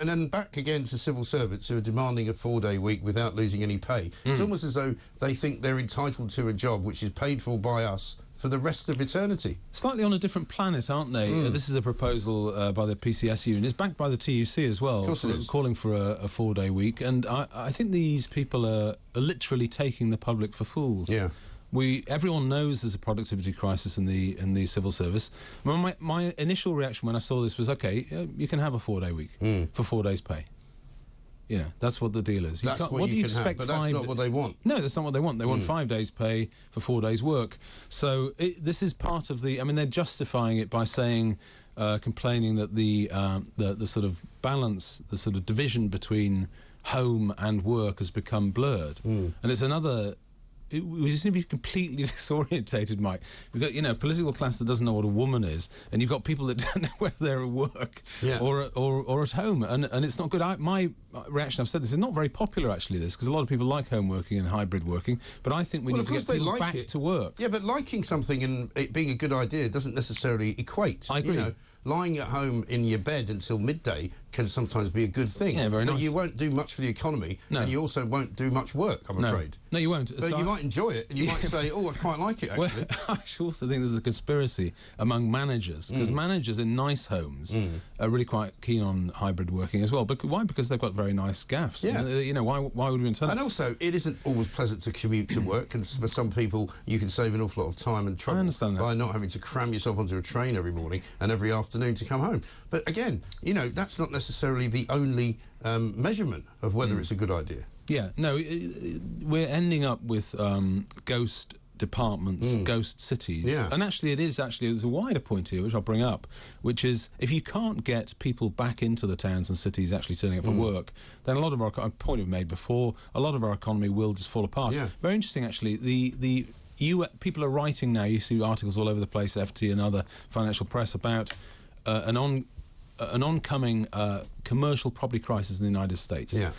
And then back again to civil servants who are demanding a 4-day week without losing any pay. It's almost as though they think they're entitled to a job which is paid for by us for the rest of eternity. Slightly on a different planet, aren't they? This is a proposal by the PCS union. It's backed by the TUC as well, Of course it is. calling for a 4-day week. And I think these people are literally taking the public for fools. Yeah. Everyone knows there's a productivity crisis in the civil service. My initial reaction when I saw this was, okay, you can have a 4-day week for 4 days' pay. You know, that's what the deal is. That's what you can have, but that's not what they want. No, that's not what they want. They want 5 days' pay for 4 days' work. So this is part of the... I mean, they're justifying it by saying, complaining that the sort of balance, the sort of division between home and work has become blurred. And it's another... We just need to be completely disorientated, Mike. We've got, a political class that doesn't know what a woman is, and you've got people that don't know whether they're at work or at home, and it's not good. My reaction, I've said this, is not very popular, actually, this, because a lot of people like home working and hybrid working, but I think we need to get people back to work. Yeah, but liking something and it being a good idea doesn't necessarily equate. I agree. Lying at home in your bed until midday can sometimes be a good thing. Yeah, very nice. But you won't do much for the economy, and you also won't do much work, I'm afraid. No, you won't. But you might enjoy it, and you might say, oh, I quite like it, actually. Well, I also think there's a conspiracy among managers, because managers in nice homes are really quite keen on hybrid working as well. But why? Because they've got very nice gaffs. Yeah. Why would we intend? And also, it isn't always pleasant to commute to work, and for some people, you can save an awful lot of time and trouble by not having to cram yourself onto a train every morning and every afternoon to come home. But again, that's not necessarily the only measurement of whether it's a good idea. Yeah, no, we're ending up with ghost departments, ghost cities. Yeah. And actually, there's a wider point here, which I'll bring up, which is if you can't get people back into the towns and cities actually turning up for work, then a lot of our, a point we've made before, a lot of our economy will just fall apart. Yeah. Very interesting, actually, people are writing now, you see articles all over the place, FT and other financial press, about an oncoming commercial property crisis in the United States. Yeah.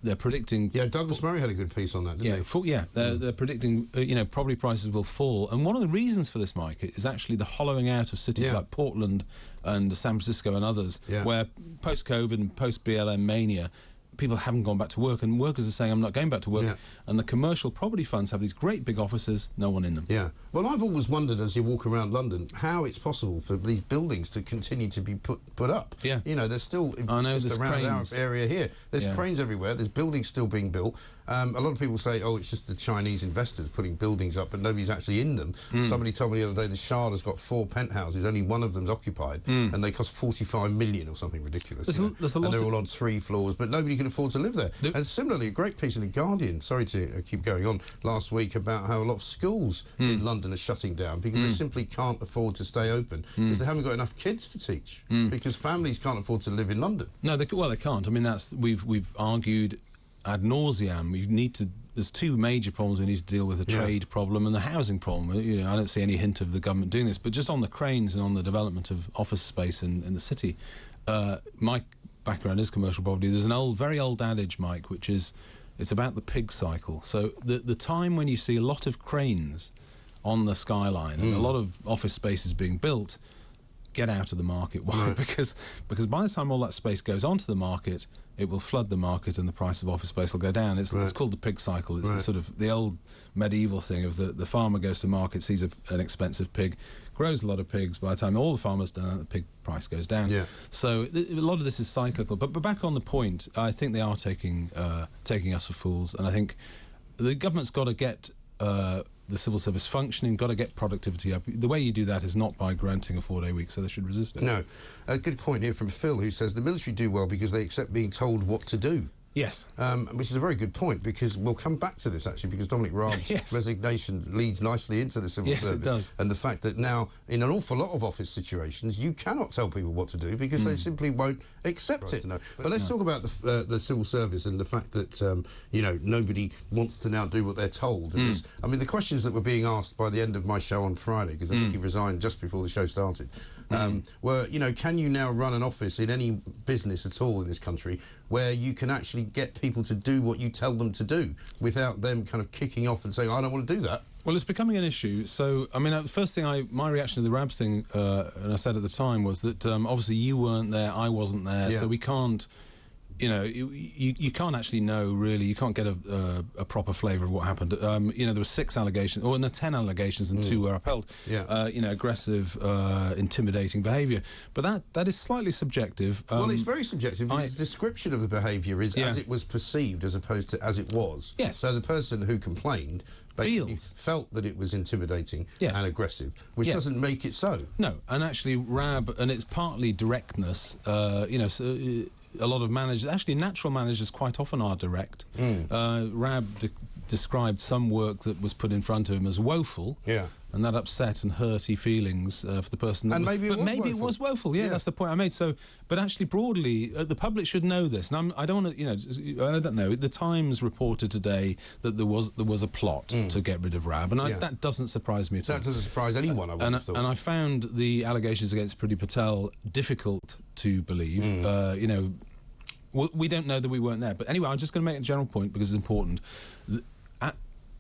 They're predicting... Yeah, Douglas Murray had a good piece on that, didn't he? They're predicting, property prices will fall. And one of the reasons for this, Mike, is actually the hollowing out of cities like Portland and San Francisco and others, where post-COVID and post-BLM mania, people haven't gone back to work, and workers are saying, I'm not going back to work, and the commercial property funds have these great big offices, no one in them. Yeah. Well, I've always wondered, as you walk around London, how it's possible for these buildings to continue to be put up. Yeah. There's still just around cranes. our area here. There's cranes everywhere. There's buildings still being built. A lot of people say, oh, it's just the Chinese investors putting buildings up, but nobody's actually in them. Somebody told me the other day the Shard has got 4 penthouses, only one of them's occupied, and they cost 45 million or something ridiculous. There's a lot and they're all on 3 floors, but nobody can afford to live there. And similarly, a great piece in The Guardian, sorry to keep going on, last week about how a lot of schools in London are shutting down because they simply can't afford to stay open because they haven't got enough kids to teach because families can't afford to live in London. No, they can't. I mean, we've argued ad nauseam. There's 2 major problems we need to deal with: the trade problem and the housing problem. I don't see any hint of the government doing this, but just on the cranes and on the development of office space in the city, my background is commercial property. There's an very old adage, Mike, which is it's about the pig cycle. So the time when you see a lot of cranes on the skyline and a lot of office spaces being built, get out of the market. Why? Right. Because by the time all that space goes onto the market, it will flood the market and the price of office space will go down. It's called the pig cycle. It's the sort of the old medieval thing of the farmer goes to market, sees an expensive pig, grows a lot of pigs. By the time all the farmers done, the pig price goes down. Yeah. So a lot of this is cyclical. But back on the point, I think they are taking us for fools, and I think the government's got to get the civil service functioning, got to get productivity up. The way you do that is not by granting a 4-day week, so they should resist it. No. A good point here from Phil, who says the military do well because they accept being told what to do. Yes. Which is a very good point, because we'll come back to this, actually, because Dominic Raab's resignation leads nicely into the civil service. Yes, it does. And the fact that now, in an awful lot of office situations, you cannot tell people what to do because they simply won't accept it. No. But let's talk about the civil service and the fact that, nobody wants to now do what they're told. And I mean, the questions that were being asked by the end of my show on Friday, because I think he resigned just before the show started, where, you know, can you now run an office in any business at all in this country where you can actually get people to do what you tell them to do without them kind of kicking off and saying, I don't want to do that? Well, it's becoming an issue. So, I mean, the first thing my reaction to the RAB thing, and I said at the time, was that obviously you weren't there, I wasn't there, so we can't, you know, you can't actually know, really, you can't get a proper flavour of what happened. You know, there were 6 allegations, or no, 10 allegations, and 2 were upheld. You know, aggressive, intimidating behaviour. But that is slightly subjective. Well, it's very subjective. The description of the behaviour is as it was perceived as opposed to as it was. Yes. So the person who complained basically felt that it was intimidating and aggressive, which doesn't make it so. No, and actually RAB, and it's partly directness, you know, so, a lot of managers, actually natural managers quite often are direct. RAB described some work that was put in front of him as woeful, and that upset and hurt feelings for the person. That maybe it was woeful. Yeah, that's the point I made. So, but actually, broadly, the public should know this. And I don't want to, you know, I don't know. The Times reported today that there was a plot to get rid of RAB, and that doesn't surprise me at all. That doesn't surprise anyone, I would have thought. And I found the allegations against Priti Patel difficult to believe. You know, we don't know that we weren't there. But anyway, I'm just going to make a general point because it's important.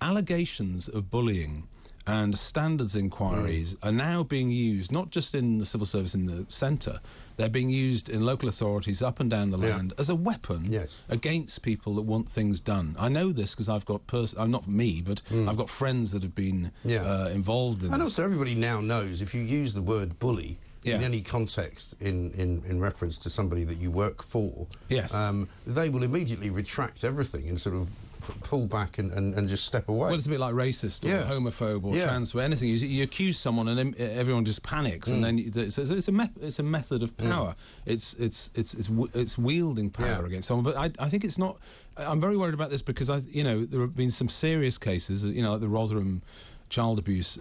Allegations of bullying and standards inquiries are now being used, not just in the civil service in the centre, they're being used in local authorities up and down the land as a weapon against people that want things done. I know this because I've got not me, but I've got friends that have been involved in this. And also everybody now knows if you use the word bully in any context in reference to somebody that you work for, they will immediately retract everything and sort of pull back and just step away. Well, it's a bit like racist or homophobe or trans or anything. You accuse someone and everyone just panics, and then it's a method of power. It's wielding power against someone. But I think it's not. I'm very worried about this because you know, there have been some serious cases. You know, like the Rotherham child abuse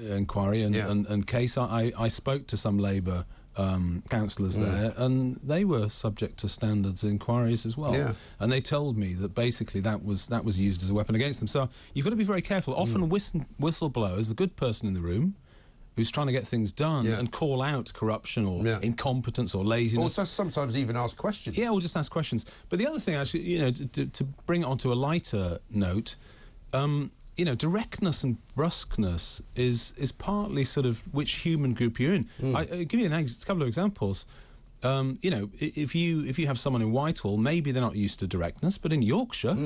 inquiry and case. I spoke to some Labour councillors there, and they were subject to standards inquiries as well. And they told me that basically that was used as a weapon against them. So you've got to be very careful. Often whistleblowers, the good person in the room, who's trying to get things done and call out corruption or incompetence or laziness. Or sometimes even ask questions. Yeah, or just ask questions. But the other thing, actually, you know, to bring it onto a lighter note, you know, directness and brusqueness is partly sort of which human group you're in. I'll give you a couple of examples. You know, if you have someone in Whitehall, maybe they're not used to directness, but in Yorkshire,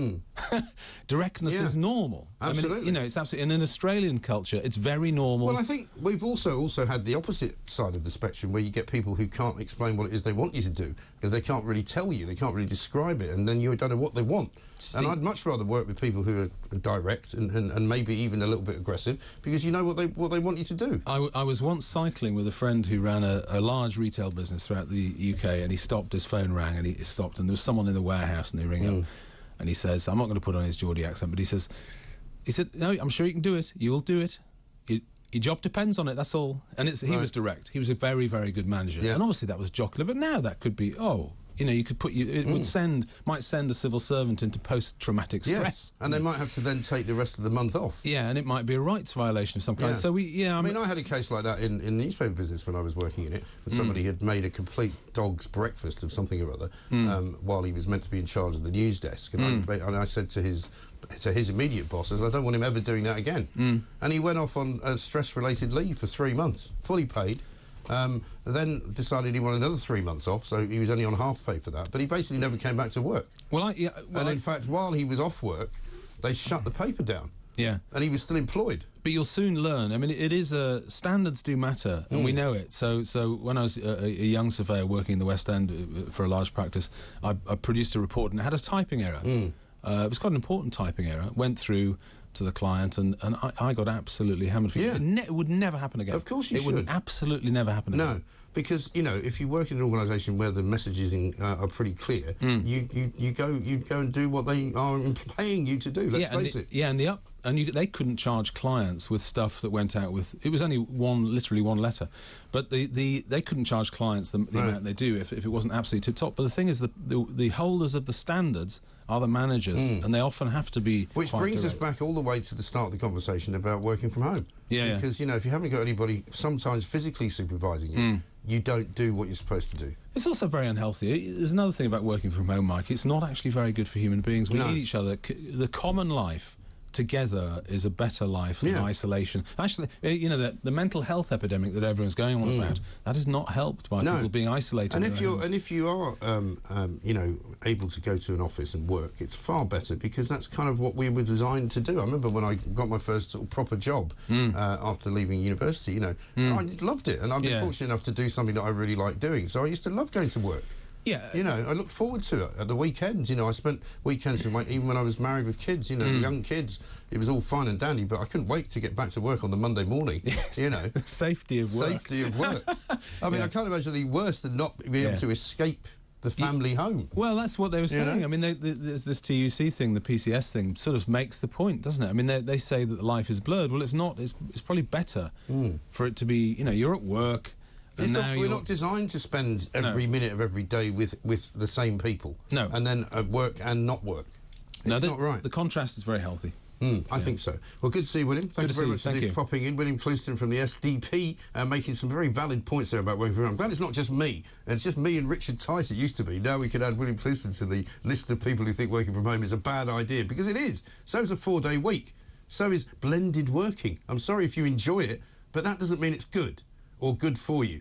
directness is normal. Absolutely. I mean, you know, it's absolutely. And in Australian culture, it's very normal. Well, I think we've also had the opposite side of the spectrum, where you get people who can't explain what it is they want you to do, because they can't really tell you, they can't really describe it, and then you don't know what they want. And I'd much rather work with people who are direct and maybe even a little bit aggressive, because you know what they want you to do. I was once cycling with a friend who ran a large retail business throughout the UK, and he stopped, his phone rang, and he stopped, and there was someone in the warehouse, and they ring up, and he says, I'm not going to put on his Geordie accent, but he said, no, I'm sure you can do it, you'll do it. Your job depends on it, that's all. And he was direct. He was a very, very good manager. And obviously that was jocular, but now that could be, you know, you could might send a civil servant into post-traumatic stress. Yes, and they might have to then take the rest of the month off. Yeah, and it might be a rights violation of some kind. So I mean, I had a case like that in the newspaper business when I was working in it, when somebody had made a complete dog's breakfast of something or other while he was meant to be in charge of the news desk. And I said to his immediate bosses, I don't want him ever doing that again. And he went off on a stress-related leave for 3 months, fully paid. Then decided he wanted another 3 months off, so he was only on half pay for that. But he basically never came back to work. And in fact, while he was off work, they shut the paper down. Yeah. And he was still employed. But you'll soon learn. I mean, it is standards do matter, and we know it. So when I was a young surveyor working in the West End for a large practice, I produced a report and it had a typing error. It was quite an important typing error. Went through to the client, and I got absolutely hammered. It would never happen again. Of course you should. It would absolutely never happen again. No, because, you know, if you work in an organisation where the messages are pretty clear, you go and do what they are paying you to do, let's face it. Yeah, and and they couldn't charge clients with stuff that went out with. It was only literally one letter, but they couldn't charge clients the amount they do if it wasn't absolutely tip top. But the thing is, the holders of the standards are the managers, and they often have to be. Which brings us back all the way to the start of the conversation about working from home. Yeah, because if you haven't got anybody sometimes physically supervising you, you don't do what you're supposed to do. It's also very unhealthy. There's another thing about working from home, Mike. It's not actually very good for human beings. We need each other. The common life together is a better life than isolation. Actually, the mental health epidemic that everyone's going on about, that is not helped by people being isolated. And if you are able to go to an office and work, it's far better, because that's kind of what we were designed to do. I remember when I got my first sort of proper job after leaving university, I loved it, and I've been fortunate enough to do something that I really like doing. So I used to love going to work. Yeah, I looked forward to it at the weekends. I spent weekends with even when I was married with kids. Young kids. It was all fine and dandy, but I couldn't wait to get back to work on the Monday morning. Yes. Safety of work. Safety of work. I mean, I can't imagine anything worse than not being able to escape the family home. Well, that's what they were saying. I mean, there's this TUC thing, the PCS thing, sort of makes the point, doesn't it? I mean, they say that life is blurred. Well, it's not. It's probably better for it to be. You're at work. We're not designed to spend every minute of every day with the same people. No. And then work and not work. It's not right. The contrast is very healthy. I think so. Well, good to see you, William. Thank you very much for popping in. William Clouston from the SDP, making some very valid points there about working from home. I'm glad it's not just me. It's just me and Richard Tice. It used to be. Now we can add William Clouston to the list of people who think working from home is a bad idea, because it is. So is a 4-day week. So is blended working. I'm sorry if you enjoy it, but that doesn't mean it's good or good for you.